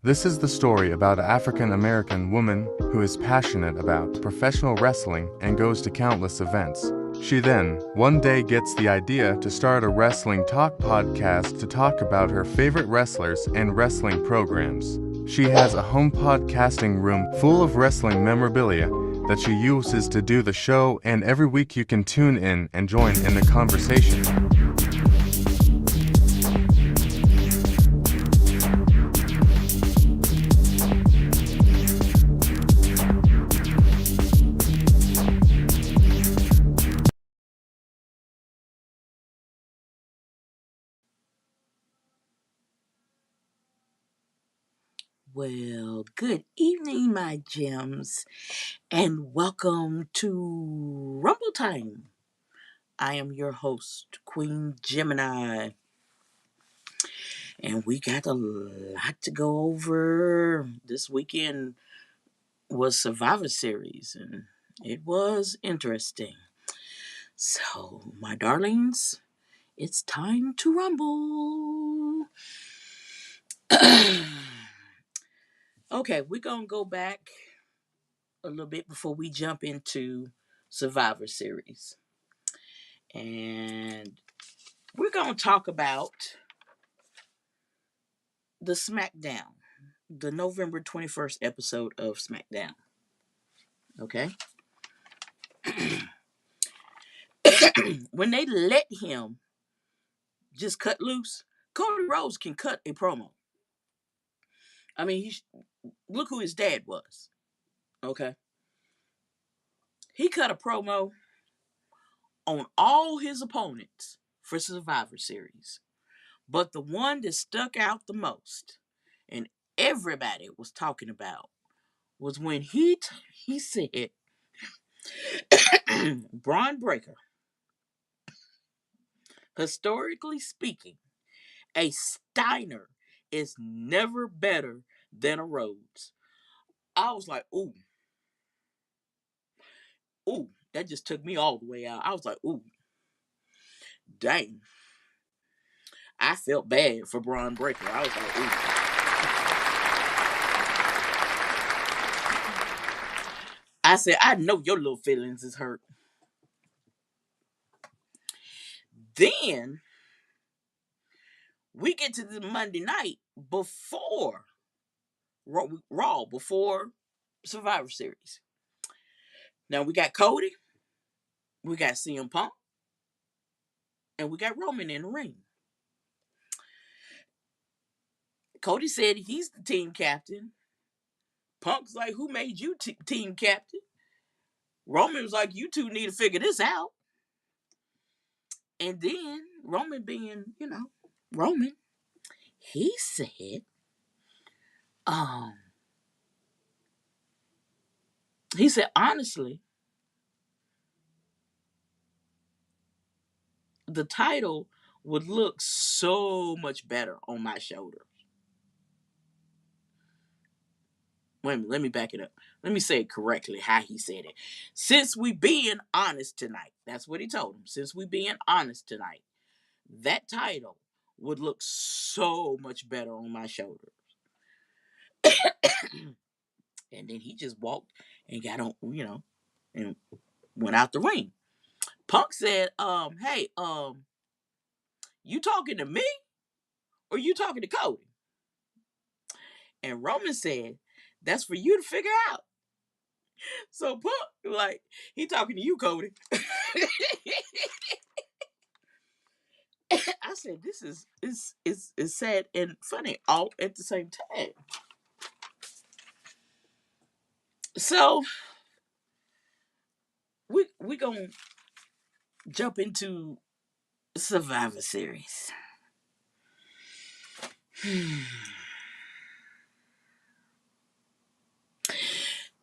This is the story about an African American woman who is passionate about professional wrestling and goes to countless events. She then, one day, gets the idea to start a wrestling talk podcast to talk about her favorite wrestlers and wrestling programs. She has a home podcasting room full of wrestling memorabilia that she uses to do the show, and every week you can tune in and join in the conversation. Well, good evening, my gems, and welcome to Rumble Time. I am your host, Queen Gemini, and we got a lot to go over. This weekend was Survivor Series, and it was interesting. So, my darlings, it's time to rumble. Okay, we're going to go back a little bit before we jump into Survivor Series. And we're going to talk about the SmackDown, the November 21st episode of SmackDown. Okay? When they let him just cut loose, Cody Rhodes can cut a promo. I mean, look who his dad was. Okay? He cut a promo on all his opponents for Survivor Series. But the one that stuck out the most and everybody was talking about was when he said, Braun Breaker, historically speaking, a Steiner is never better than a Rhodes. I was like, ooh, that just took me all the way out. I was like, ooh, dang. I felt bad for Braun Breaker. I was like, ooh. I said, I know your little feelings is hurt. Then we get to the Monday night before Raw, before Survivor Series. Now we got Cody, we got CM Punk, and we got Roman in the ring. Cody said he's the team captain. Punk's like, who made you team captain? Roman was like, you two need to figure this out. And then Roman being, Roman, he said, um, honestly, the title would look so much better on my shoulder. Wait a minute, let me back it up. Let me say it correctly how he said it. Since we being honest tonight, that's what he told him. Since we being honest tonight, that title would look so much better on my shoulder. And then he just walked and got on, and went out the ring. Punk said, hey, you talking to me or you talking to Cody? And Roman said, that's for you to figure out. So Punk, like, he talking to you, Cody. I said, this is sad and funny all at the same time. So we gonna jump into Survivor Series.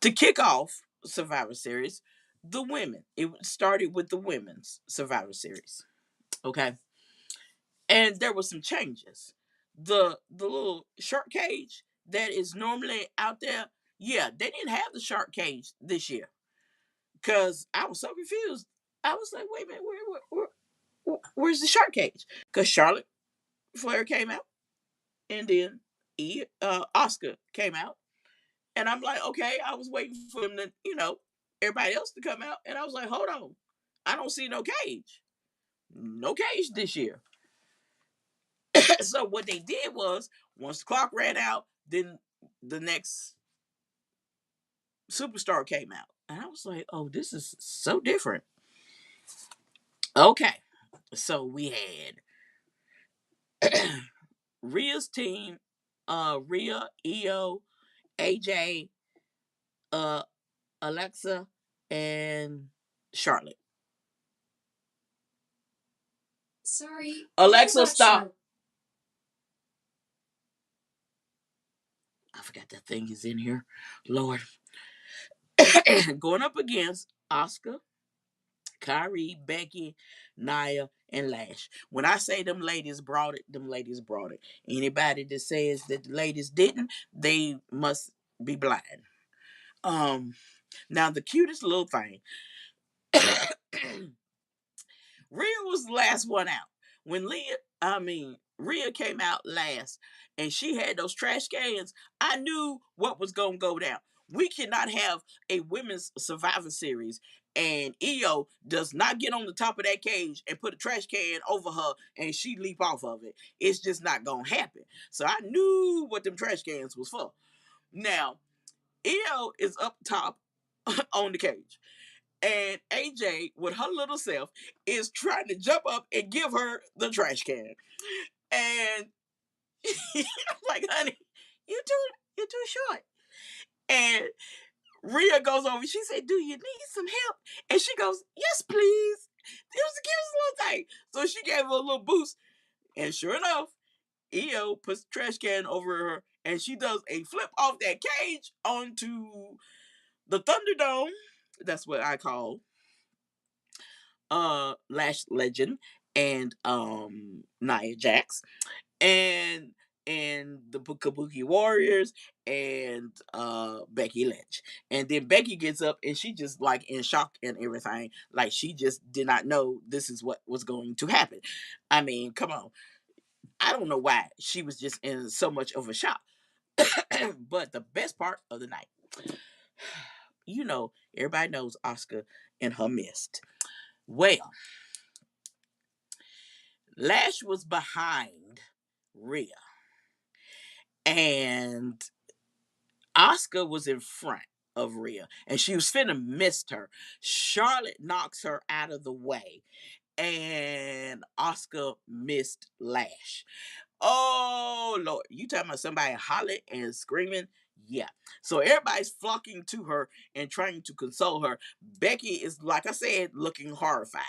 To kick off Survivor Series, the women. It started with the women's Survivor Series. Okay. And there were some changes. The little shark cage that is normally out there, yeah, they didn't have the shark cage this year. Cause I was so confused. I was like, wait a minute, where's the shark cage? Because Charlotte Flair came out, and then Oscar came out, and I'm like, okay, I was waiting for him to, everybody else to come out, and I was like, hold on, I don't see no cage this year. So what they did was, once the clock ran out, then the next superstar came out, and I was like, oh, this is so different. Okay, so we had Rhea's team, Rhea, Io, AJ, uh, Alexa, and Charlotte. Sorry. Alexa, stop. Sure. I forgot that thing is in here. Lord. Going up against Oscar, Kyrie, Becky, Nia, and Lash. When I say them ladies brought it, them ladies brought it. Anybody that says that the ladies didn't, they must be blind. Now the cutest little thing. Rhea was the last one out. When Rhea came out last and she had those trash cans, I knew what was going to go down. We cannot have a women's Survivor Series and Io does not get on the top of that cage and put a trash can over her and she leap off of it. It's just not going to happen. So I knew what them trash cans was for. Now, Io is up top on the cage. And AJ, with her little self, is trying to jump up and give her the trash can. And I'm like, honey, you're too short. And Rhea goes over. She said, do you need some help? And she goes, yes, please. It was the cutest little thing. So she gave her a little boost. And sure enough, Io puts the trash can over her and she does a flip off that cage onto the Thunderdome. That's what I call Lash Legend and Nia Jax and the Kabuki Warriors and Becky Lynch. And then Becky gets up and she just like in shock and everything. Like she just did not know this is what was going to happen. I mean, come on. I don't know why she was just in so much of a shock. But the best part of the night, everybody knows Oscar and her mist. Well, Lash was behind Rhea. And Oscar was in front of Rhea. And she was finna miss her. Charlotte knocks her out of the way. And Oscar missed Lash. Oh, Lord. You talking about somebody hollering and screaming? Yeah. So everybody's flocking to her and trying to console her. Becky is, like I said, looking horrified.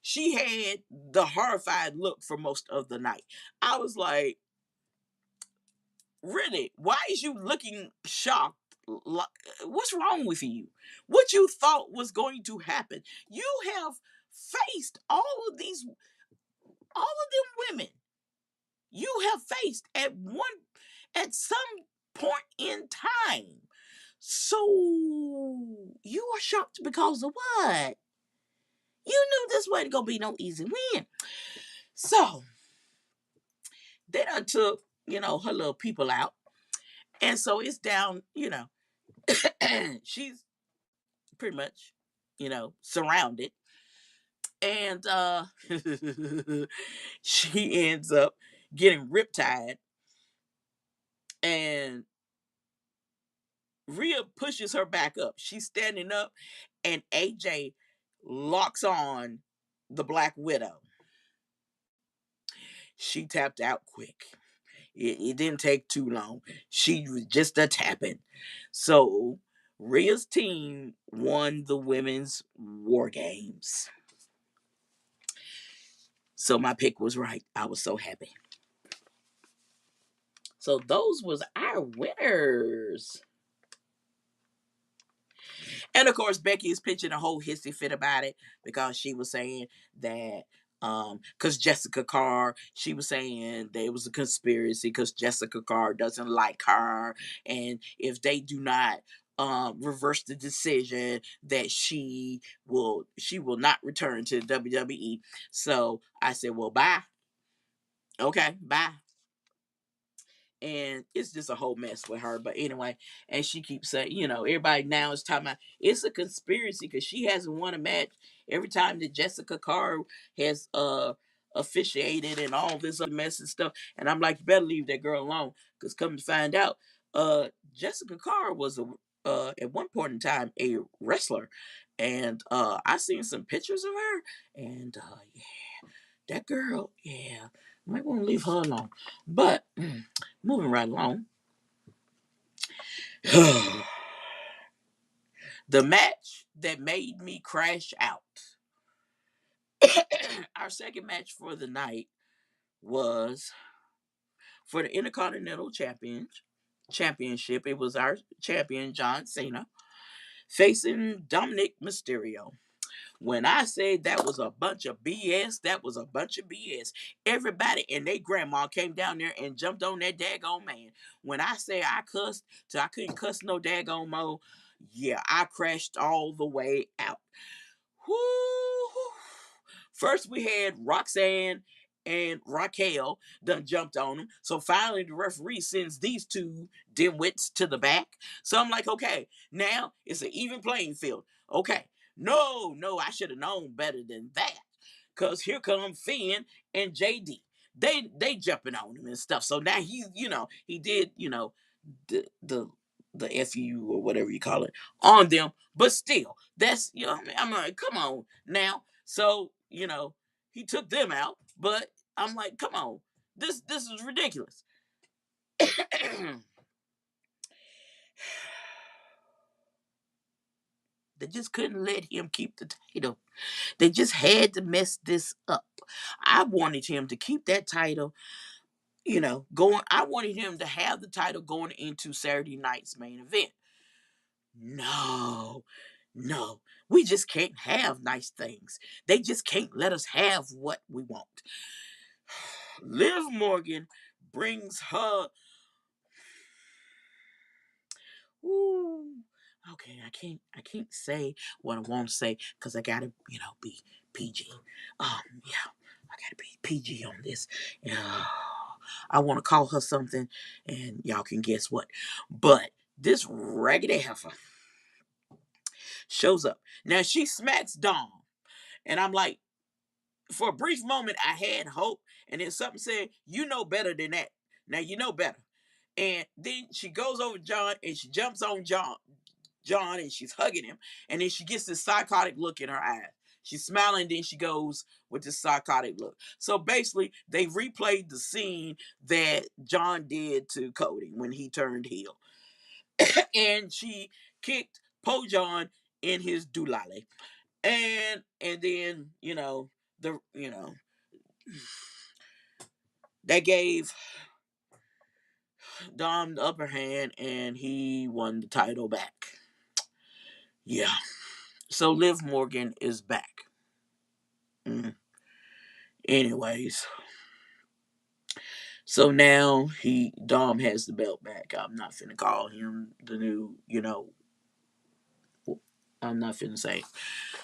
She had the horrified look for most of the night. I was like, really, why is you looking shocked? What's wrong with you? What you thought was going to happen? You have faced all of them women. You have faced at some point in time. So you are shocked because of what? You knew this wasn't gonna be no easy win. So they done took, her little people out. And so it's down, she's pretty much, surrounded. And she ends up getting riptide. And Rhea pushes her back up. She's standing up, and AJ locks on the Black Widow. She tapped out quick. It didn't take too long. She was just a tapping. So Rhea's team won the women's war games. So my pick was right. I was so happy. So those was our winners. And of course, Becky is pitching a whole hissy fit about it because she was saying that because Jessica Carr, she was saying there was a conspiracy because Jessica Carr doesn't like her, and if they do not reverse the decision, that she will not return to WWE. So I said, well, bye. Okay, bye. and it's just a whole mess with her. But anyway, and she keeps saying, everybody now is talking about it's a conspiracy because she hasn't won a match every time that Jessica Carr has officiated and all this other mess and stuff. And I'm like, you better leave that girl alone, because come to find out, Jessica Carr was at one point in time a wrestler, and I seen some pictures of her, and yeah, that girl, yeah, might want to leave her alone. But moving right along, the match that made me crash out. Our second match for the night was for the Intercontinental Championship. It was our champion John Cena facing Dominic Mysterio. When I say that was a bunch of BS, that was a bunch of BS. Everybody and their grandma came down there and jumped on that daggone man. When I say I cussed till I couldn't cuss no daggone more, yeah, I crashed all the way out. Whoo! First we had Roxanne and Raquel done jumped on him. So finally the referee sends these two dimwits to the back. So I'm like, okay, now it's an even playing field. Okay. No, I should have known better than that. Cause here come Finn and JD. They jumping on him and stuff. So now he did, the the the fu or whatever you call it on them, but still, that's I'm like, come on now. So he took them out, but I'm like, come on, this is ridiculous. They just couldn't let him keep the title. They just had to mess this up. I wanted him to keep that title, going. I wanted him to have the title going into Saturday night's main event. No, no, we just can't have nice things. They just can't let us have what we want. Liv Morgan brings her. Ooh, okay, I can't say what I want to say because I gotta, be PG. Yeah, I gotta be PG on this. I want to call her something, and y'all can guess what. But this raggedy heifer shows up. Now she smacks Dom. And I'm like, for a brief moment, I had hope. And then something said, you know better than that. Now you know better. And then she goes over John and she jumps on John and she's hugging him. And then she gets this psychotic look in her eyes. She's smiling, then she goes with this psychotic look. So basically, they replayed the scene that John did to Cody when he turned heel. And she kicked Po John in his doolally. And then the that gave Dom the upper hand and he won the title back. Yeah. So Liv Morgan is back. Anyways, so now Dom has the belt back. I'm not finna call him the new, I'm not finna say.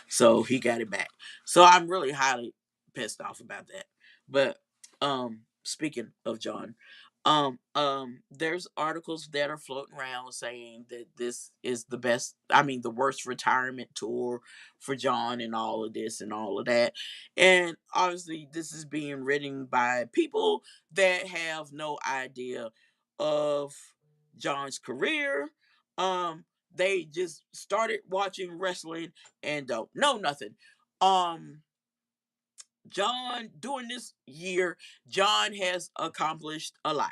So he got it back. So I'm really highly pissed off about that. But speaking of John, there's articles that are floating around saying that this is the worst retirement tour for John and all of this and all of that. And obviously this is being written by people that have no idea of John's career. They just started watching wrestling and don't know nothing. Um, John, during this year, John has accomplished a lot.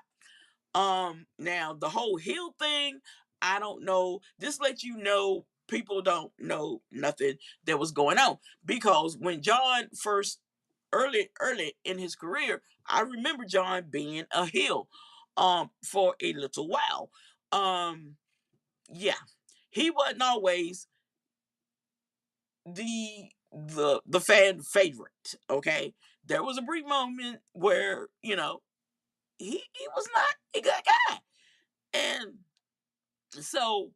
Now the whole heel thing, I don't know. This lets you know people don't know nothing that was going on, because when John first early in his career, I remember John being a heel for a little while. Yeah, he wasn't always the fan favorite. Okay, there was a brief moment where he was not a good guy, and so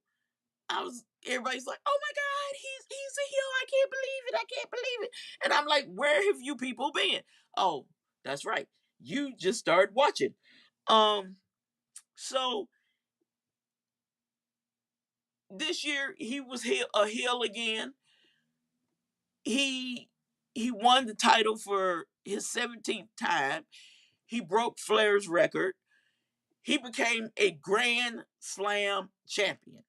everybody's like, oh my god, he's a heel. I can't believe it. I can't believe it. And I'm like, where have you people been? Oh, that's right. You just started watching. Um So this year he was a heel again. He he won the title for his 17th time. He broke Flair's record. He became a Grand Slam champion.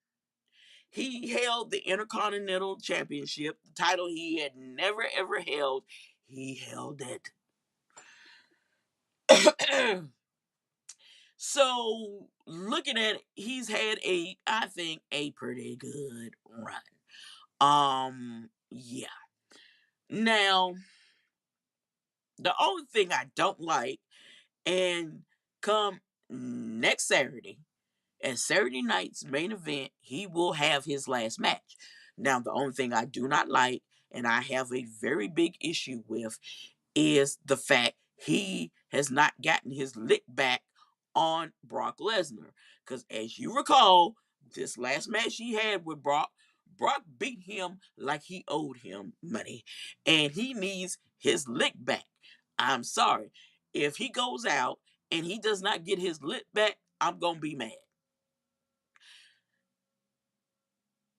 He held the Intercontinental Championship, the title he had never ever held. He held it. So looking at it, he's had I think, a pretty good run. Yeah. Now, the only thing I don't like, and come next Saturday, at Saturday night's main event, he will have his last match. Now, the only thing I do not like, and I have a very big issue with, is the fact he has not gotten his lick back on Brock Lesnar. Because as you recall, this last match he had with Brock beat him like he owed him money. And he needs his lick back. I'm sorry. If he goes out and he does not get his lick back, I'm going to be mad.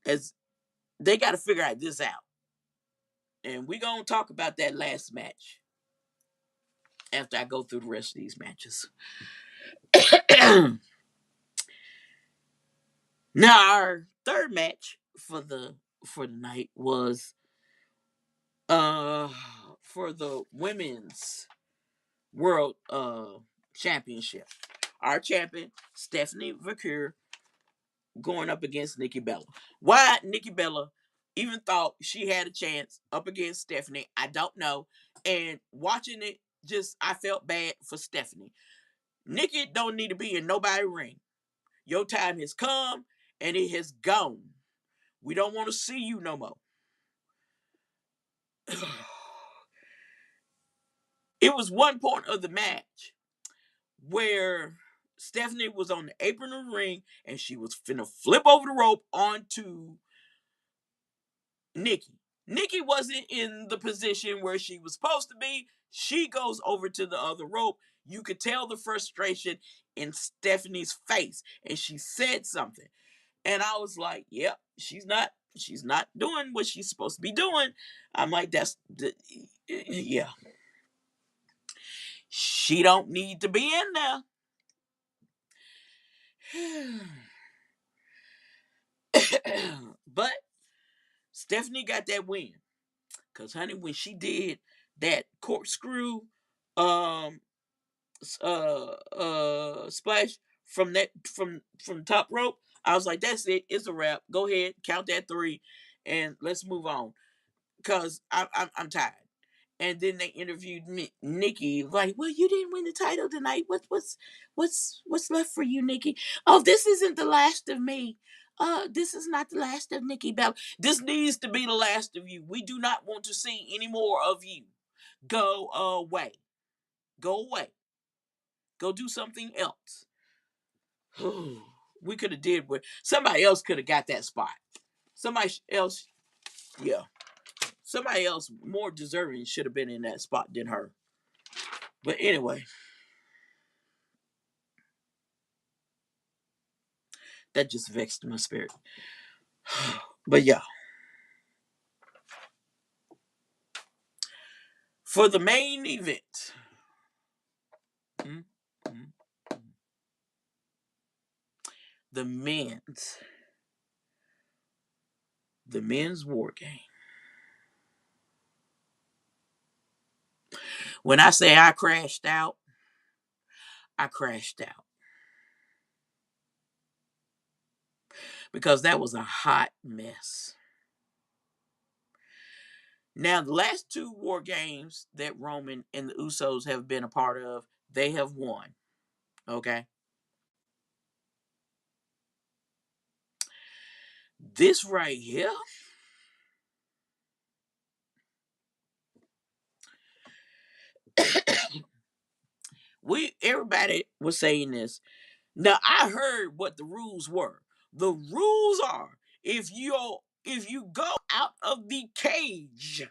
As they got to figure out this out. And we're going to talk about that last match after I go through the rest of these matches. Now our third match for the night was for the women's world championship. Our champion, Stephanie McCure, going up against Nikki Bella. Why Nikki Bella even thought she had a chance up against Stephanie, I don't know. And watching it, just I felt bad for Stephanie. Nikki don't need to be in nobody ring. Your time has come and it has gone. We don't want to see you no more. It was one point of the match where Stephanie was on the apron of the ring and she was finna flip over the rope onto Nikki. Nikki wasn't in the position where she was supposed to be. She goes over to the other rope. You could tell the frustration in Stephanie's face, and she said something. And I was like, yep, she's not doing what she's supposed to be doing. I'm like, yeah. She don't need to be in there. But Stephanie got that win. Cause honey, when she did that corkscrew um splash from the top rope, I was like, that's it, it's a wrap. Go ahead, count that 3 and let's move on. Cause I'm tired. And then they interviewed Nikki, like, well, you didn't win the title tonight. What's left for you, Nikki? Oh, this isn't the last of me. This is not the last of Nikki Bella. This needs to be the last of you. We do not want to see any more of you. Go away. Go away. Go do something else. We could have did what somebody else could have got that spot. Somebody else, yeah. Somebody else more deserving should have been in that spot than her. But anyway, that just vexed my spirit. But yeah. For the main event, the men's war game. When I say I crashed out, I crashed out. Because that was a hot mess. Now, the last 2 war games that Roman and the Usos have been a part of, they have won. Okay? This right here, everybody was saying this. Now, I heard what the rules were. The rules are if you go out of the cage,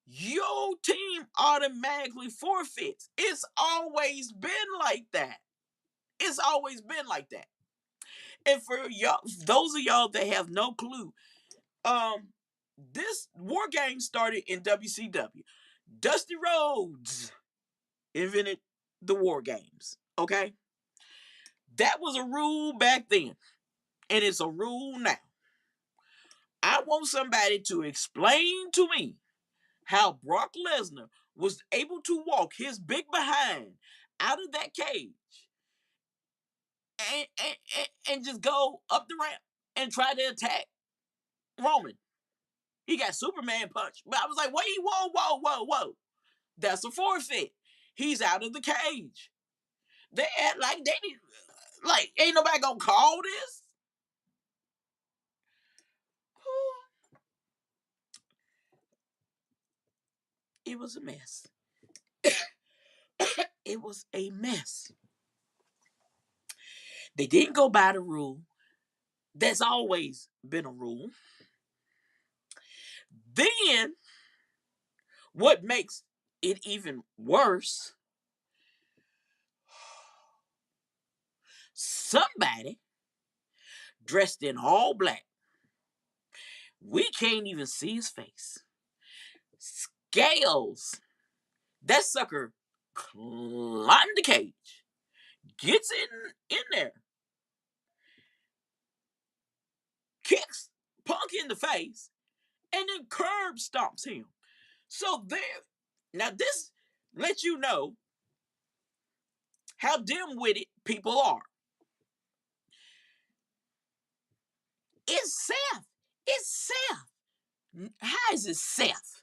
your team automatically forfeits. It's always been like that. It's always been like that. And for y'all, those of y'all that have no clue, um, this war game started in WCW. Dusty Rhodes invented the war games. Okay, that was a rule back then, and it's a rule now. I want somebody to explain to me how Brock Lesnar was able to walk his big behind out of that cage and just go up the ramp and try to attack Roman. He got Superman punch. But I was like, wait, whoa, whoa, whoa, whoa. That's a forfeit. He's out of the cage. They act like they need, like, ain't nobody gonna call this. It was a mess. It was a mess. They didn't go by the rule. That's always been a rule. Then, what makes it even worse, somebody dressed in all black. We can't even see his face. Scales. That sucker climbed the cage, gets in there, kicks Punk in the face, and then curb stomps him. So there, now this lets you know how dim-witted people are. It's Seth. It's Seth. How is it Seth?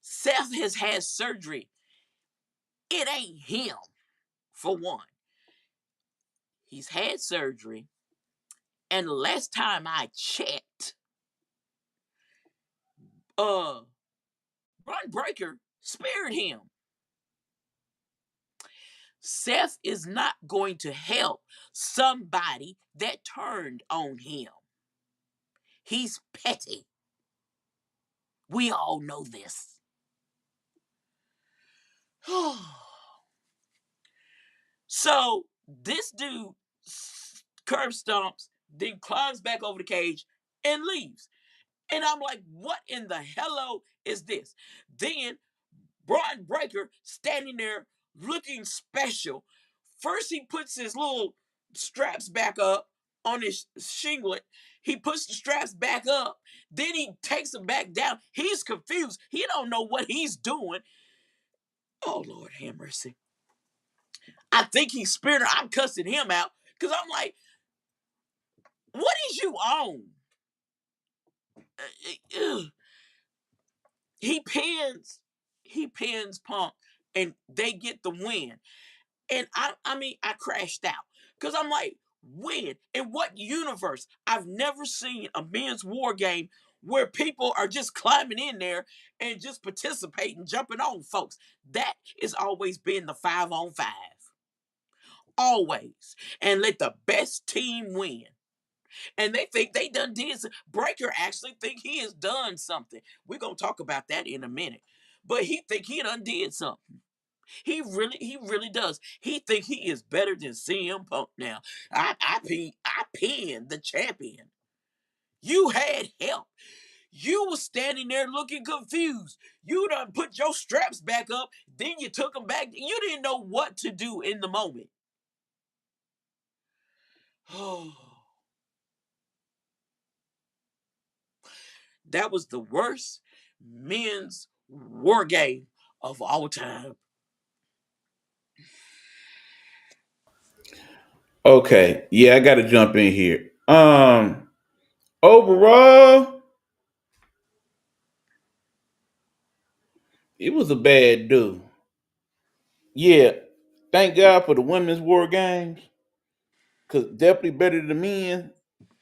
Seth has had surgery. It ain't him, for one. He's had surgery, and the last time I checked, Bron Breakker spared him. Seth is not going to help somebody that turned on him. He's petty. We all know this. So this dude curb stomps, then climbs back over the cage and leaves. And I'm like, what in the hello is this? Then Bron Breakker standing there looking special. First, he puts his little straps back up on his shinglet. He puts the straps back up. Then he takes them back down. He's confused. He don't know what he's doing. Oh, Lord, have mercy. I think he's spirited. I'm cussing him out because I'm like, what is you on? He pins Punk, and they get the win. And I mean, I crashed out because I'm like, when? In what universe? I've never seen a men's war game where people are just climbing in there and just participating, jumping on folks. That has always been the 5-on-5. Always. And let the best team win. And they think they done did something. Breakker actually think he has done something. We're going to talk about that in a minute. But he think he done did something. He really does. He think he is better than CM Punk now. I pinned the champion. You had help. You was standing there looking confused. You done put your straps back up, then you took them back. You didn't know what to do in the moment. Oh. That was the worst men's war game of all time. Okay, yeah, I got to jump in here. Overall, it was a bad do. Yeah, thank God for the women's war games, cause definitely better than the men,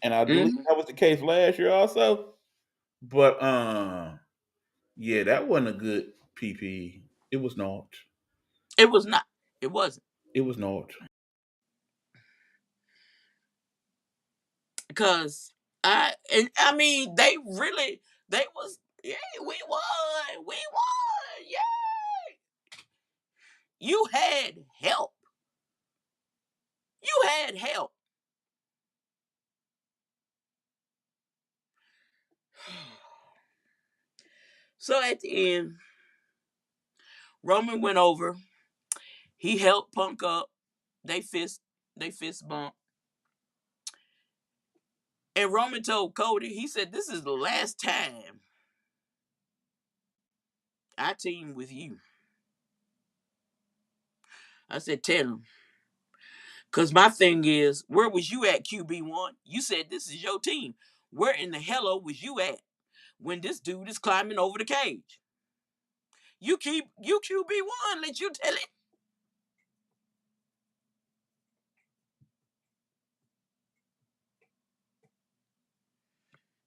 and I believe Mm-hmm. that was the case last year also. But yeah, that wasn't a good PPE. It was not. It was not. It wasn't. It was not. Because I mean they was, yeah, we won. We won. Yeah. You had help. You had help. So at the end, Roman went over. He helped Punk up. They fist bump. And Roman told Cody, he said, "This is the last time I team with you." I said, "Tell him." Because my thing is, where was you at, QB1? You said this is your team. Where in the hell was you at when this dude is climbing over the cage? You QB1, let you tell it.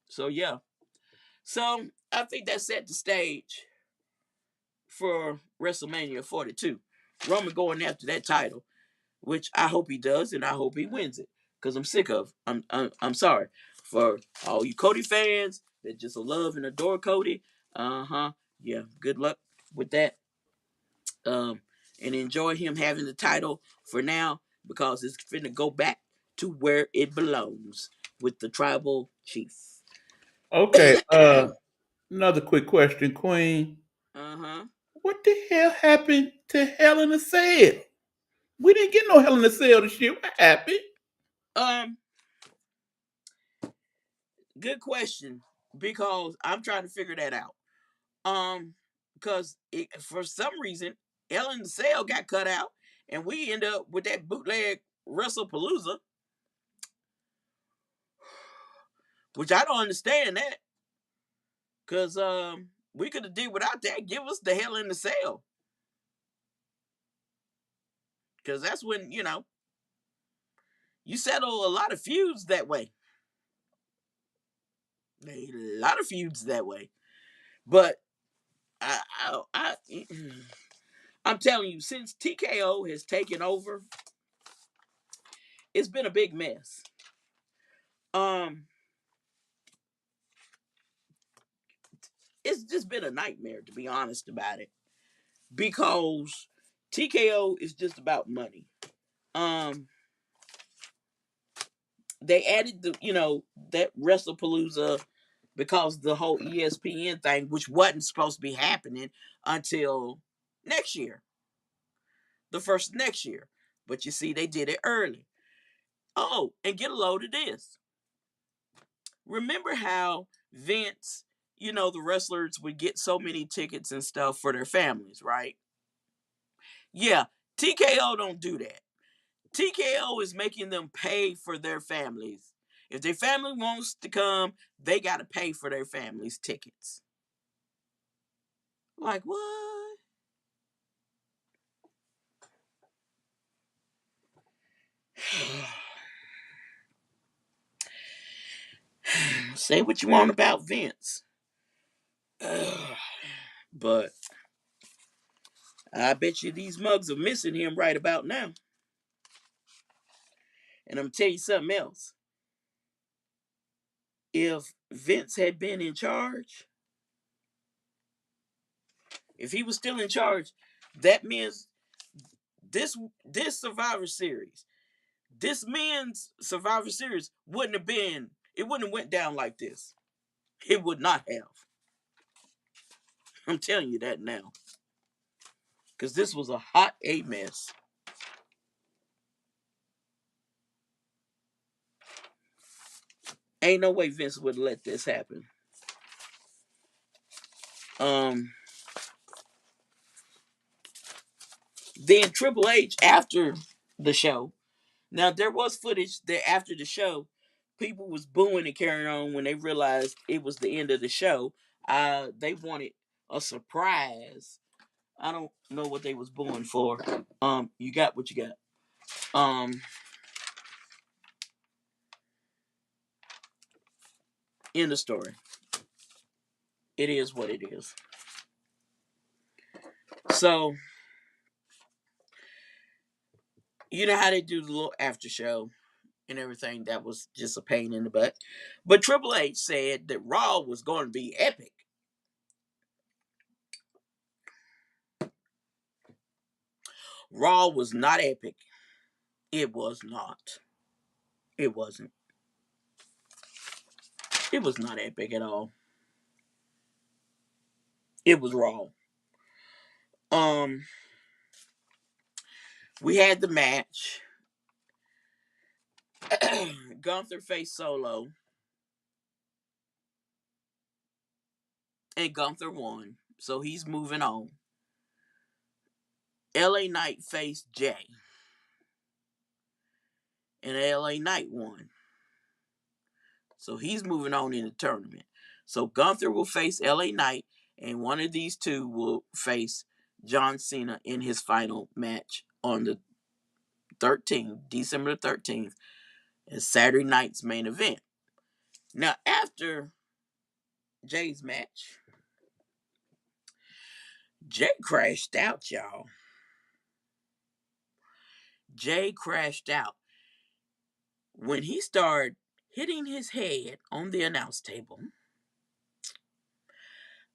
So yeah. So I think that set the stage for WrestleMania 42. Roman going after that title, which I hope he does, and I hope he wins it. Because I'm sick of. I'm sorry for all you Cody fans that just love and adore Cody. Yeah. Good luck with that. Um, and enjoy him having the title for now because it's finna go back to where it belongs with the tribal chief. Okay. Another quick question, Queen. Uh-huh. What the hell happened to Hell in a Cell? We didn't get no Hell in a Cell this year. What happened? Um, Good question because I'm trying to figure that out. Because for some reason, Ellen the Cell got cut out, and we end up with that bootleg WrestlePalooza, which I don't understand that. Because we could have did without that. Give us the Hell in the Cell. Because that's when, you settle a lot of feuds that way. A lot of feuds that way. But I'm telling you, since TKO has taken over, it's been a big mess. Um, it's just been a nightmare, to be honest about it, because TKO is just about money. Um, they added that WrestlePalooza because the whole ESPN thing, which wasn't supposed to be happening until next year, the first next year. But you see, they did it early. Oh, and get a load of this. Remember how Vince, the wrestlers would get so many tickets and stuff for their families, right? Yeah, TKO don't do that. TKO is making them pay for their families. If their family wants to come, they got to pay for their family's tickets. Like, what? Say what you want about Vince. But I bet you these mugs are missing him right about now. And I'm going to tell you something else. If Vince had been in charge, if he was still in charge, that means this Survivor Series, this men's Survivor Series it wouldn't have went down like this. It would not have. I'm telling you that now. Because this was a hot A mess. Ain't no way Vince would let this happen. Then Triple H after the show. Now there was footage that after the show, people was booing and carrying on when they realized it was the end of the show. They wanted a surprise. I don't know what they was booing for. You got what you got. End of story. It is what it is. So you know how they do the little after show and everything. That was just a pain in the butt. But Triple H said that Raw was going to be epic. Raw was not epic. It was not. It wasn't. It was not epic at all. It was raw. Um, we had the match. Gunther faced Solo, and Gunther won, so he's moving on. LA Knight faced Jay, and LA Knight won, so he's moving on in the tournament. So Gunther will face LA Knight, and one of these two will face John Cena in his final match on the 13th, December 13th, is Saturday night's main event. Now, after Jay's match, Jay crashed out, y'all. Jay crashed out. When he started hitting his head on the announce table,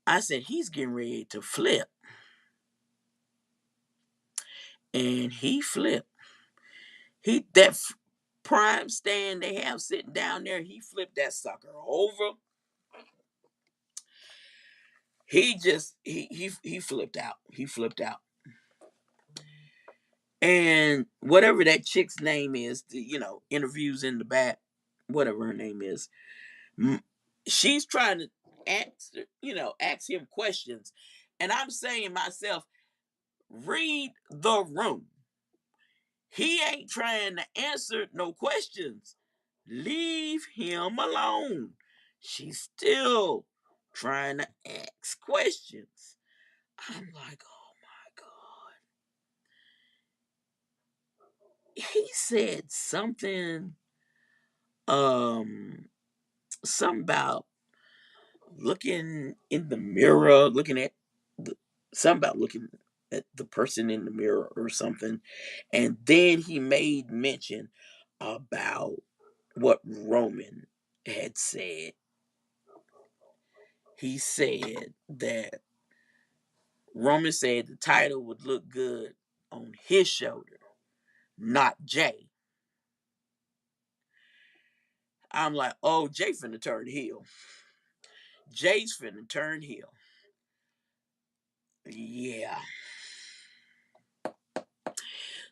I said, he's getting ready to flip. And he flipped. That prime stand they have sitting down there, he flipped that sucker over. He flipped out. He flipped out. And whatever that chick's name is, interviews in the back, whatever her name is, she's trying to ask him questions. And I'm saying myself, read the room. He ain't trying to answer no questions. Leave him alone. She's still trying to ask questions. I'm like, oh my God. He said something about looking in the mirror, looking at something about looking at the person in the mirror or something. And then he made mention about what Roman had said. He said that Roman said the title would look good on his shoulder, not Jay. I'm like, oh, Jay finna turn heel. Jay's finna turn heel. Yeah.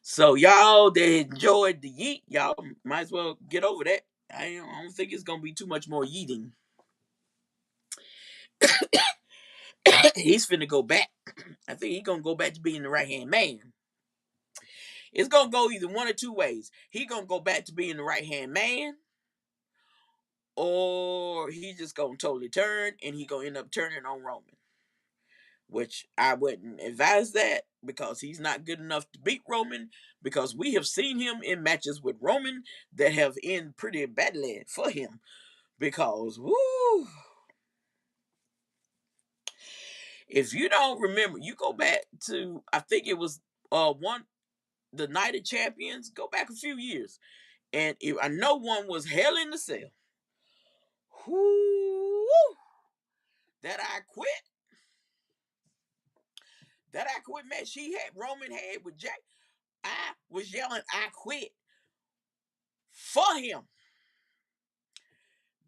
So y'all that enjoyed the yeet, y'all might as well get over that. I don't think it's gonna be too much more yeeting. He's finna go back. I think he's gonna go back to being the right hand man. It's gonna go either one or two ways. He gonna go back to being the right hand man, or he just gonna totally turn and he gonna end up turning on Roman. Which I wouldn't advise that, because he's not good enough to beat Roman, because we have seen him in matches with Roman that have ended pretty badly for him. Because, woo, if you don't remember, you go back to, I think it was the Night of Champions, go back a few years. And I know one was Hell in the Cell. Whoo, that I quit match Roman had with Jack. I was yelling, I quit for him.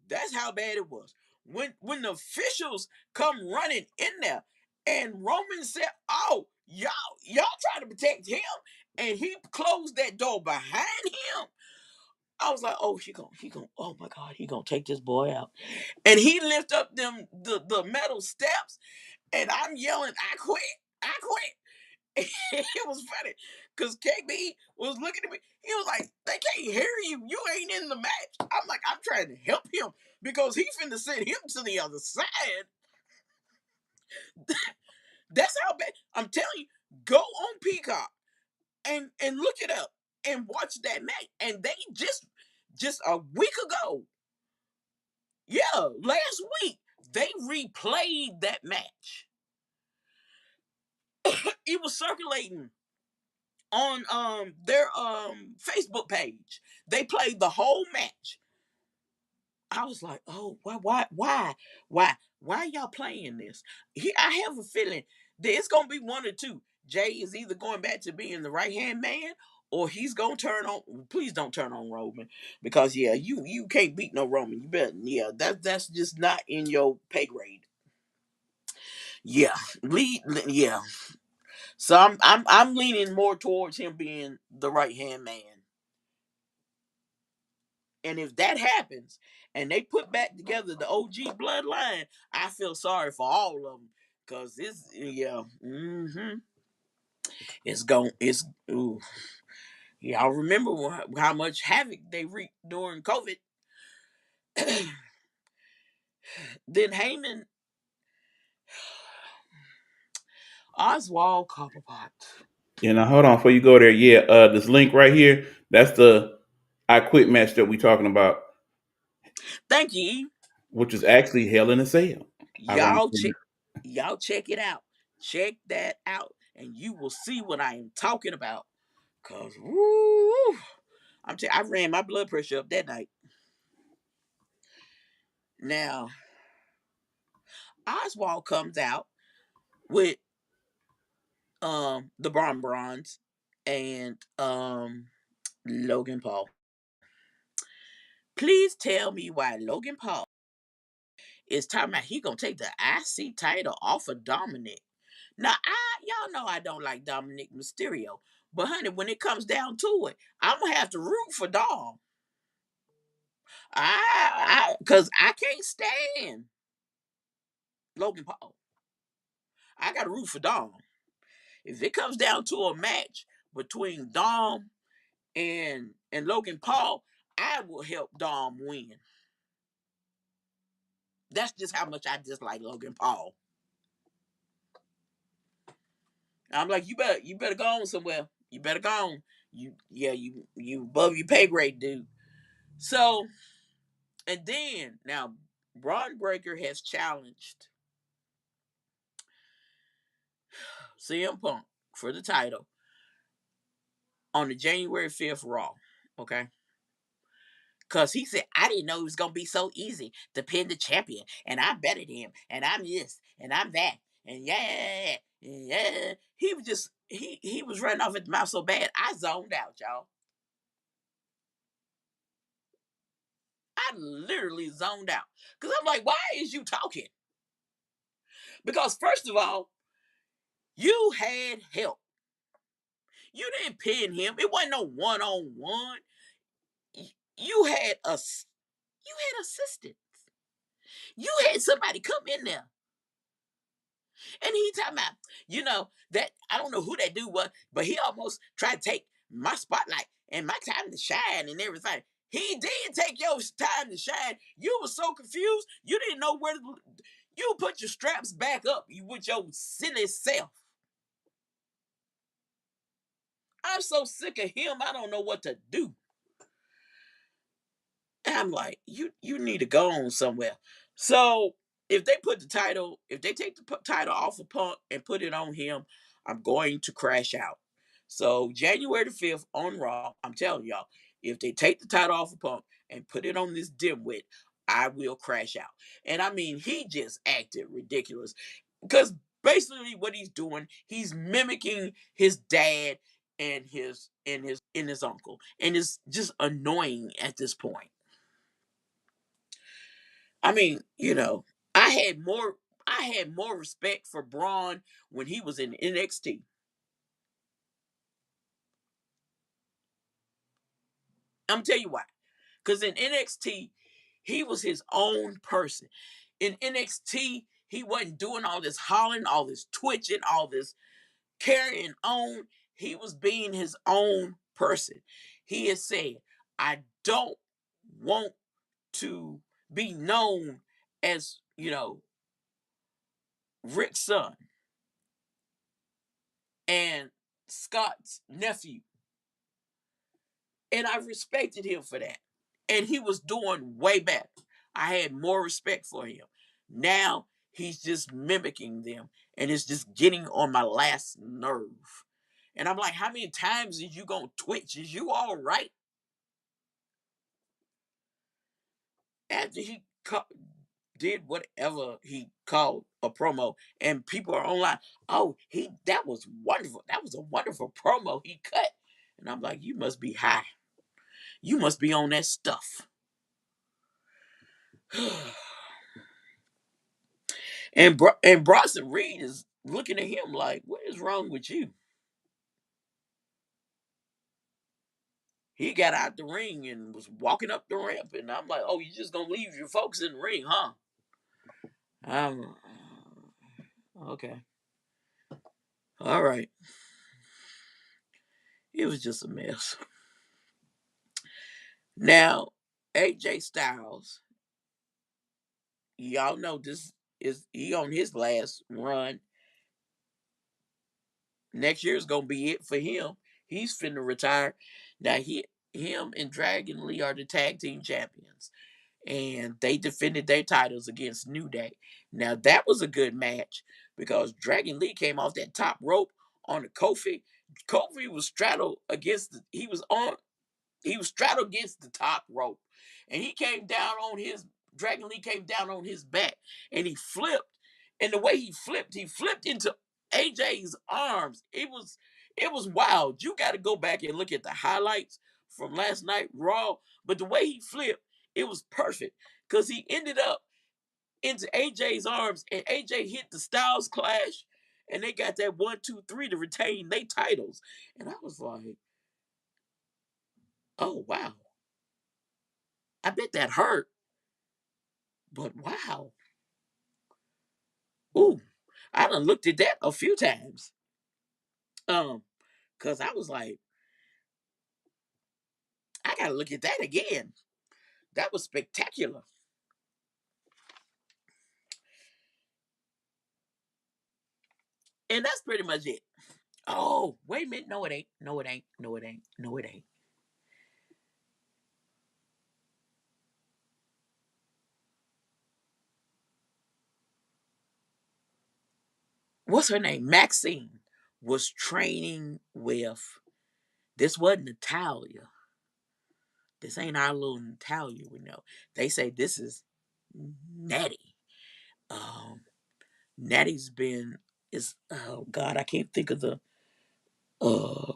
That's how bad it was. When the officials come running in there, and Roman said, oh, y'all trying to protect him, and he closed that door behind him. I was like, oh, oh my God, he gonna take this boy out. And he lift up the metal steps, and I'm yelling, I quit. It was funny because KB was looking at me. He was like, they can't hear you. You ain't in the match. I'm like, I'm trying to help him because he finna send him to the other side. That's how bad. I'm telling you, go on Peacock and look it up and watch that match. And they just a week ago, last week, they replayed that match. It was circulating on their Facebook page. They played the whole match. I was like, oh, why y'all playing this? I have a feeling that it's gonna be one or two. Jay is either going back to being the right hand man, or he's gonna turn on. Please don't turn on Roman, because yeah, you can't beat no Roman. You better, yeah, that's just not in your pay grade. Yeah, yeah. So I'm leaning more towards him being the right hand man. And if that happens, and they put back together the OG bloodline, I feel sorry for all of them, cause this, yeah, it's ooh. Y'all remember how much havoc they wreaked during COVID. Then Heyman, Oswald Cobblepot. Yeah, now hold on before you go there. Yeah, this link right here, that's the I Quit match that we talking about, Thank you, E. which is actually Hell in a Cell. Y'all Ironically. check, y'all check it out. Check that out, and you will see what I am talking about. Cause woo, I ran my blood pressure up that night. Now Oswald comes out with the Bronze and Logan Paul. Please tell me why Logan Paul is talking about he gonna take the IC title off of Dominic. Now y'all know I don't like Dominic Mysterio, but honey, when it comes down to it, I'm gonna have to root for Dom. Cause I can't stand Logan Paul. I gotta root for Dom. If it comes down to a match between Dom and Logan Paul, I will help Dom win. That's just how much I dislike Logan Paul. I'm like, you better go on somewhere. You better go on. You above your pay grade, dude. So, and then now Braun Breaker has challenged CM Punk for the title on the January 5th Raw. Okay. Cause he said, I didn't know it was gonna be so easy to pin the champion. And I'm better than him. And I'm this. And I'm that. And yeah. He was just he was running off at the mouth so bad, I zoned out, y'all. I literally zoned out. Because I'm like, why is you talking? Because first of all, you had help. You didn't pin him. It wasn't no one-on-one. You had assistants. You had somebody come in there. And he talking about, that I don't know who that dude was, but he almost tried to take my spotlight and my time to shine and everything. He did take your time to shine. You were so confused. You didn't know where to. You put your straps back up with your silly self. I'm so sick of him. I don't know what to do. And I'm like, you need to go on somewhere. So if they take the title off of Punk and put it on him, I'm going to crash out. So January the 5th on Raw, I'm telling y'all, if they take the title off of Punk and put it on this dimwit, I will crash out. And I mean, he just acted ridiculous because basically what he's doing, he's mimicking his dad and his uncle, and it's just annoying at this point. I mean, I had more respect for Braun when he was in NXT. I'm tell you why. Because in NXT, he was his own person. In NXT, he wasn't doing all this hollering, all this twitching, all this carrying on. He was being his own person. He is saying, I don't want to be known as, Rick's son and Scott's nephew. And I respected him for that. And he was doing way better. I had more respect for him. Now he's just mimicking them and it's just getting on my last nerve. And I'm like, how many times is you gonna twitch? Is you all right? After he did whatever he called a promo, and people are online. Oh, that was wonderful. That was a wonderful promo he cut. And I'm like, you must be high. You must be on that stuff. And Bronson Reed is looking at him like, what is wrong with you? He got out the ring and was walking up the ramp, and I'm like, oh, you just gonna leave your folks in the ring, huh? Okay. All right. It was just a mess. Now, AJ Styles, y'all know this is he on his last run. Next year's gonna be it for him. He's finna retire. Now him and Dragon Lee are the tag team champions. And they defended their titles against New Day. Now that was a good match because Dragon Lee came off that top rope on the Kofi. Kofi was straddled against he was straddled against the top rope, and Dragon Lee came down on his back, and he flipped. And the way he flipped into AJ's arms. It was wild. You got to go back and look at the highlights from last night Raw. But the way he flipped, it was perfect because he ended up into AJ's arms, and AJ hit the Styles Clash, and they got that 1, 2, 3 to retain their titles. And I was like, oh wow. I bet that hurt, but wow. Ooh, I done looked at that a few times. Cause I was like, I gotta look at that again. That was spectacular. And that's pretty much it. Oh, wait a minute. No, it ain't. No, it ain't. No, it ain't. No, it ain't. What's her name? Maxine was training with, this wasn't Natalia. This ain't our little Natalia we know. They say this is Natty. Um, Natty's been, is, oh God, I can't think of the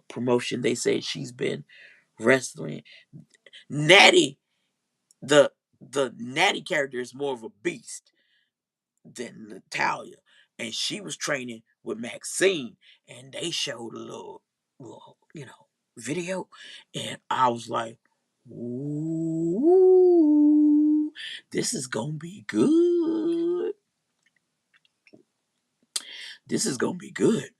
promotion. They say she's been wrestling. Natty, the Natty character is more of a beast than Natalia, and she was training with Maxine, and they showed a little video, and I was like, "Ooh, this is gonna be good. This is gonna be good."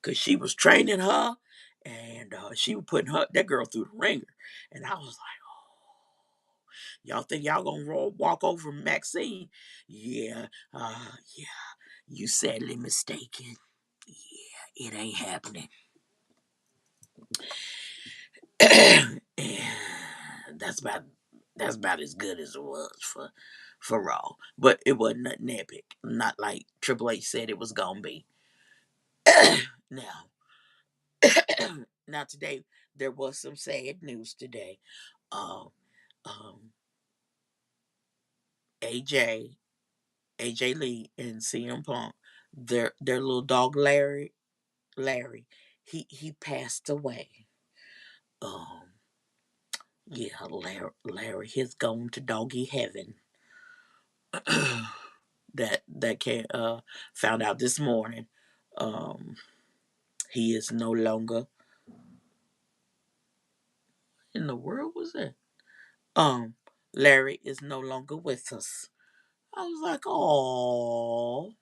Cause she was training her, and she was putting that girl through the ringer, and I was like, y'all think y'all gonna walk over Maxine? Yeah, yeah. You sadly mistaken. Yeah, it ain't happening. And that's about as good as it was for Raw. But it wasn't nothing epic. Not like Triple H said it was gonna be. Now, now today there was some sad news today. Um, um, AJ, AJ Lee, and CM Punk, their little dog Larry, he passed away. Um, yeah, Larry has gone to doggy heaven. that can found out this morning. Um, he is no longer, in the world was that? Um, Larry is no longer with us. I was like, oh.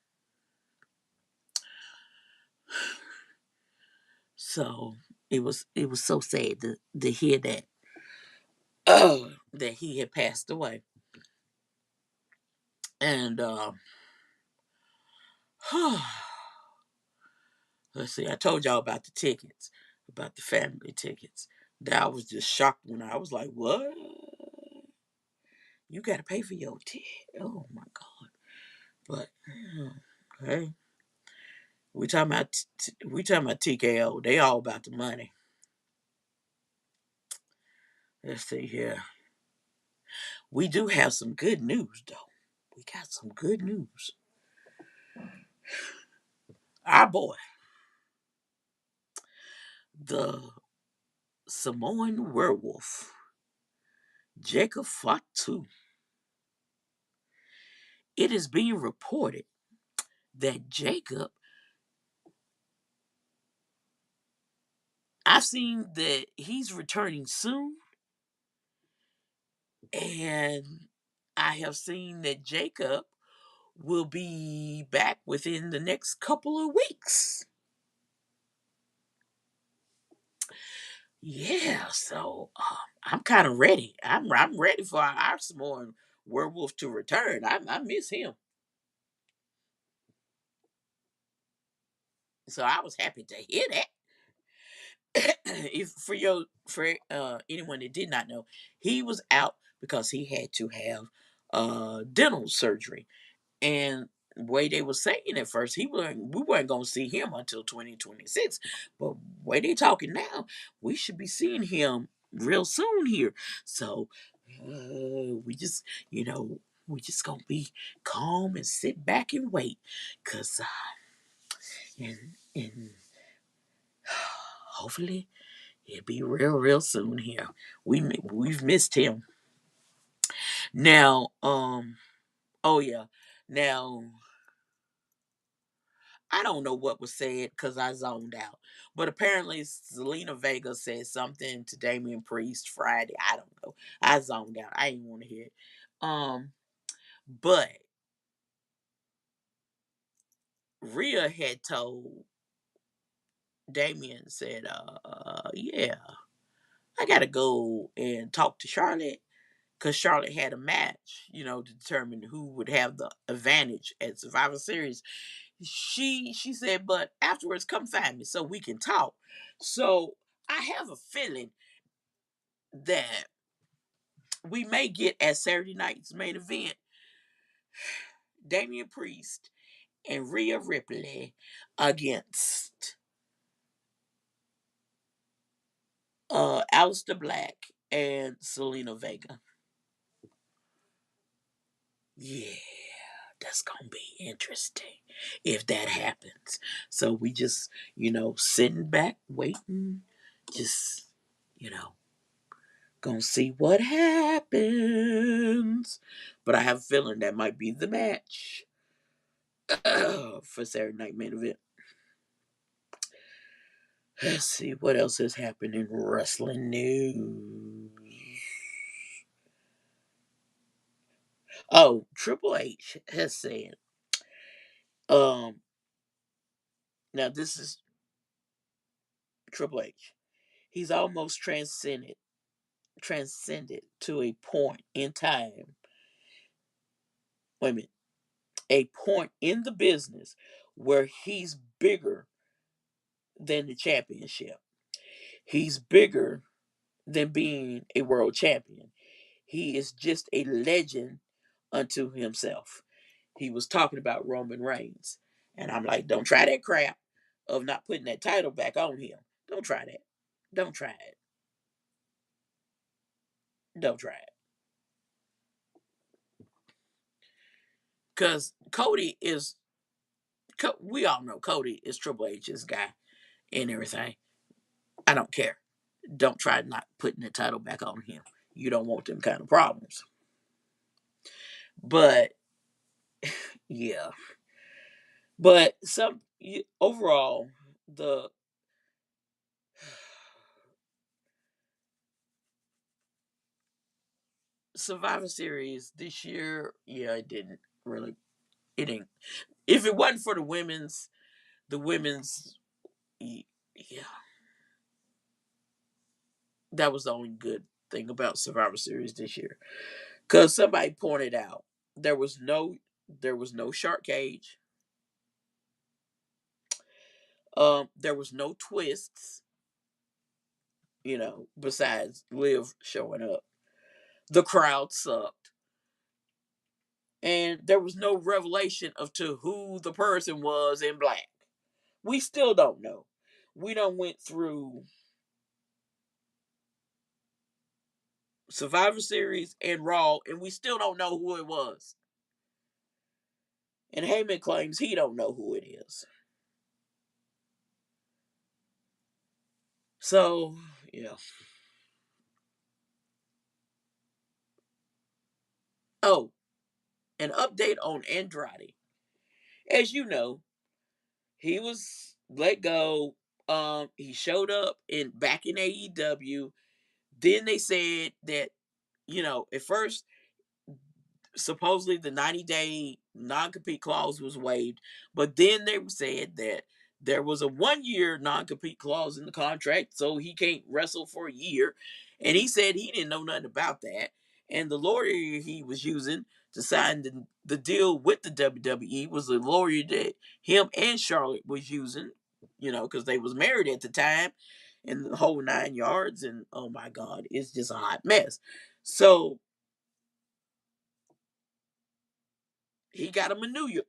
So it was so sad to hear that that he had passed away. And let's see, I told y'all about the tickets, about the family tickets. That I was just shocked when I was like, what? You got to pay for your ticket? Oh my God. But, hey, we talking about TKO. They all about the money. Let's see here. We do have some good news, though. We got some good news. Our boy, The Samoan werewolf, Jacob Fatu. It is being reported that Jacob, I've seen that he's returning soon, and I have seen that Jacob will be back within the next couple of weeks. Yeah, so I'm kind of ready. I'm ready for our Samoan werewolf to return. I miss him, so I was happy to hear that. If for anyone that did not know, he was out because he had to have dental surgery, and way they were saying at first, we weren't gonna see him until 2026. But way they talking now, we should be seeing him real soon here. So we just, we just gonna be calm and sit back and wait, cause and hopefully he'll be real soon here. We've missed him. Now, oh yeah. Now, I don't know what was said because I zoned out. But apparently Selena Vega said something to Damian Priest Friday. I don't know. I zoned out. I didn't want to hear it. But Rhea had told Damian, said, yeah, I gotta go and talk to Charlotte because Charlotte had a match, to determine who would have the advantage at Survivor Series. She said, but afterwards, come find me so we can talk. So I have a feeling that we may get at Saturday night's main event Damian Priest and Rhea Ripley against Aleister Black and Selena Vega. Yeah, that's gonna be interesting if that happens. So we just, sitting back, waiting, just, you know, gonna see what happens. But I have a feeling that might be the match for Saturday Night Main Event. Let's see what else has happened in wrestling news. Oh, Triple H has said, um, now this is Triple H. He's almost transcended to a point in time. Wait a minute, a point in the business where he's bigger than the championship. He's bigger than being a world champion. He is just a legend unto himself. He was talking about Roman Reigns. And I'm like, don't try that crap of not putting that title back on him. Don't try that. Don't try it. Don't try it. Because we all know Cody is Triple H's guy and everything. I don't care. Don't try not putting the title back on him. You don't want them kind of problems. But yeah. But overall, the Survivor Series this year, yeah, it didn't really. It didn't. If it wasn't for the women's, yeah, that was the only good thing about Survivor Series this year. Because somebody pointed out there was no shark cage. There was no twists. Besides Liv showing up, the crowd sucked, and there was no revelation of to who the person was in black. We still don't know. We done went through Survivor Series and Raw, and we still don't know who it was. And Heyman claims he don't know who it is. So, yeah. Oh, an update on Andrade. As you know, he was let go. He showed up back in AEW. Then they said that, at first supposedly the 90-day non-compete clause was waived, but then they said that there was a 1 year non-compete clause in the contract, so he can't wrestle for a year. And he said he didn't know nothing about that. And the lawyer he was using to sign the deal with the WWE was a lawyer that him and Charlotte was using, because they was married at the time, and the whole 9 yards. And oh my God, it's just a hot mess. So he got him a new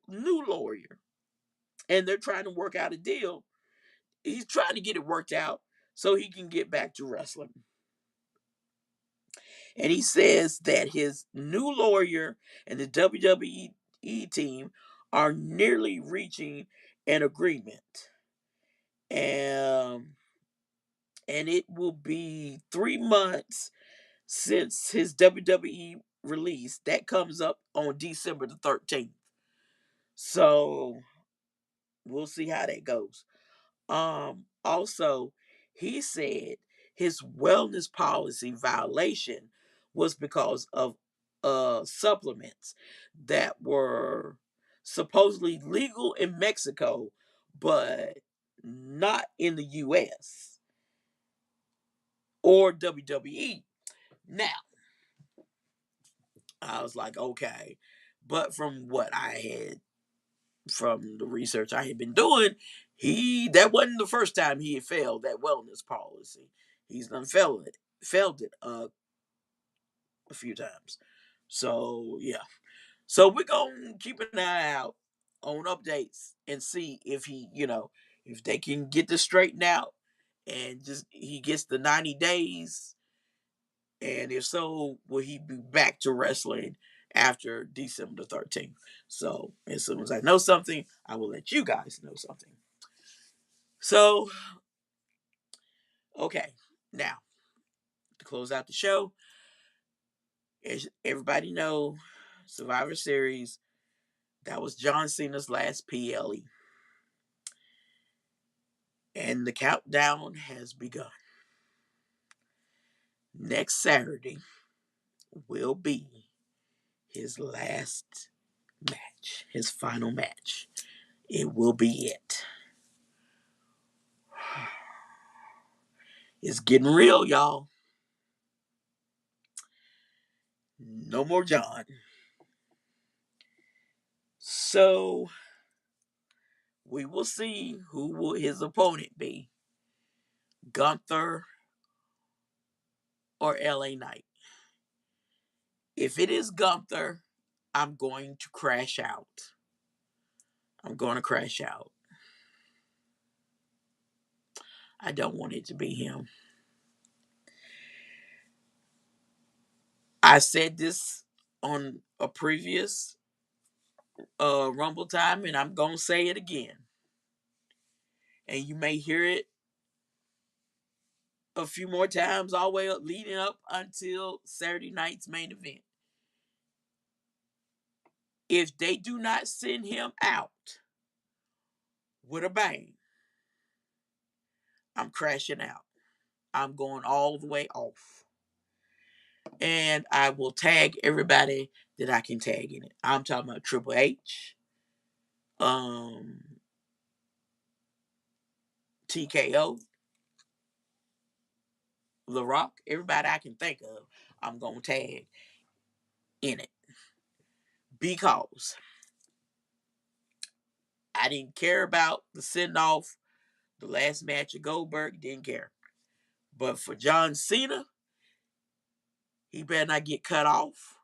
lawyer, and they're trying to work out a deal. He's trying to get it worked out so he can get back to wrestling. And he says that his new lawyer and the WWE team are nearly reaching an agreement. And it will be 3 months since his WWE release. That comes up on December the 13th. So we'll see how that goes. Also, he said his wellness policy violation was because of supplements that were supposedly legal in Mexico, but not in the US or WWE. Now, I was like, okay. But from what I had, from the research I had been doing, that wasn't the first time he had failed that wellness policy. He's done failed it a few times. So yeah. So we're gonna keep an eye out on updates and see if if they can get this straightened out, and just he gets the 90 days, and if so, will he be back to wrestling after December the 13th? So as soon as I know something, I will let you guys know something. So, okay, now to close out the show, as everybody know, Survivor Series, that was John Cena's last PLE. And the countdown has begun. Next Saturday will be his last match, his final match. It will be it. It's getting real, y'all. No more John. So we will see who will his opponent be. Gunther or LA Knight. If it is Gunther, I'm going to crash out. I'm going to crash out. I don't want it to be him. I said this on a previous Rumble time, and I'm going to say it again. And you may hear it a few more times all the way up, leading up until Saturday night's main event. If they do not send him out with a bang, I'm crashing out. I'm going all the way off. And I will tag everybody that I can tag in it. I'm talking about Triple H, TKO, The Rock, everybody I can think of, I'm going to tag in it. Because I didn't care about the send off, the last match of Goldberg, didn't care. But for John Cena, he better not get cut off.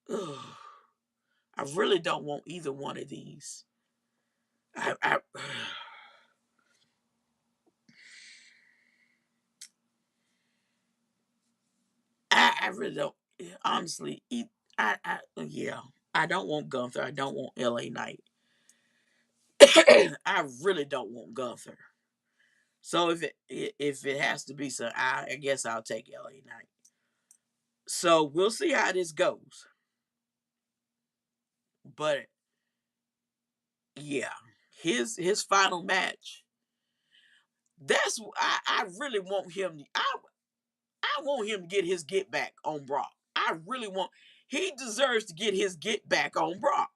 Ugh. I really don't want either one of these. I really don't. Honestly, yeah. I don't want Gunther. I don't want LA Knight. I really don't want Gunther. So if it has to be so, I guess I'll take LA Knight. So we'll see how this goes. But yeah, his final match. That's I really want him. I want him to get his get back on Brock. I really want. He deserves to get his get back on Brock.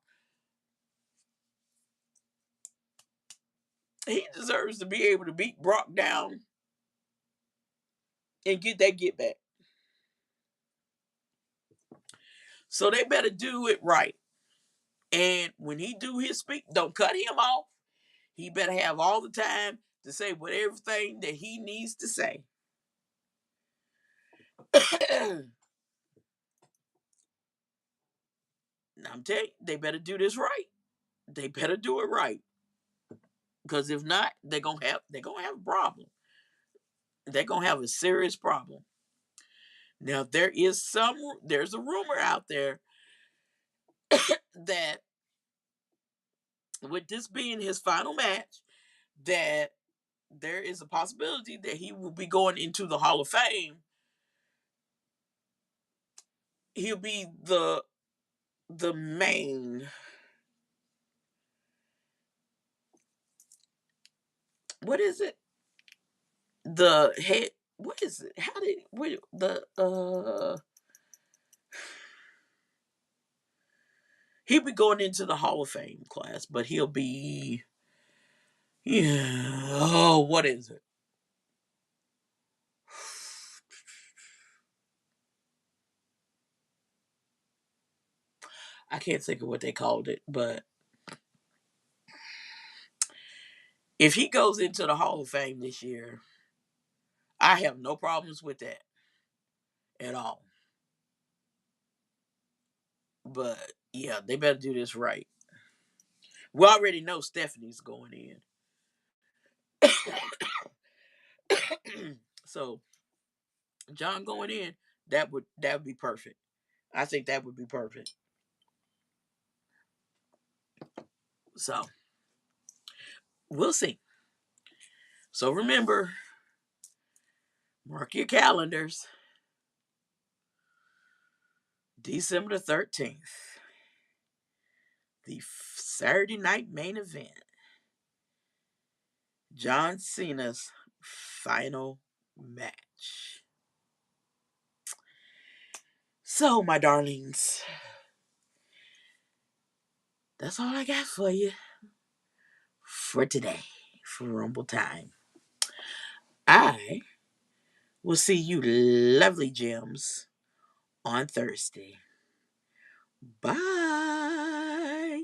He deserves to be able to beat Brock down and get that get back. So they better do it right. And when he do his speak, don't cut him off. He better have all the time to say what everything that he needs to say. Now I'm telling you, they better do this right. They better do it right. Because if not, they're gonna have a problem. They're gonna have a serious problem. Now there's a rumor out there that with this being his final match, that there is a possibility that he will be going into the Hall of Fame. He'll be the main. What is it? The head. What is it? How did he'll be going into the Hall of Fame class, but he'll be what is it? I can't think of what they called it, but if he goes into the Hall of Fame this year, I have no problems with that at all. But yeah, they better do this right. We already know Stephanie's going in. So John going in, that would be perfect. I think that would be perfect. So we'll see. So remember, mark your calendars. December the 13th, the Saturday night main event. John Cena's final match. So, my darlings, that's all I got for you for today, for Rumble Time. I will see you lovely gems on Thursday. Bye.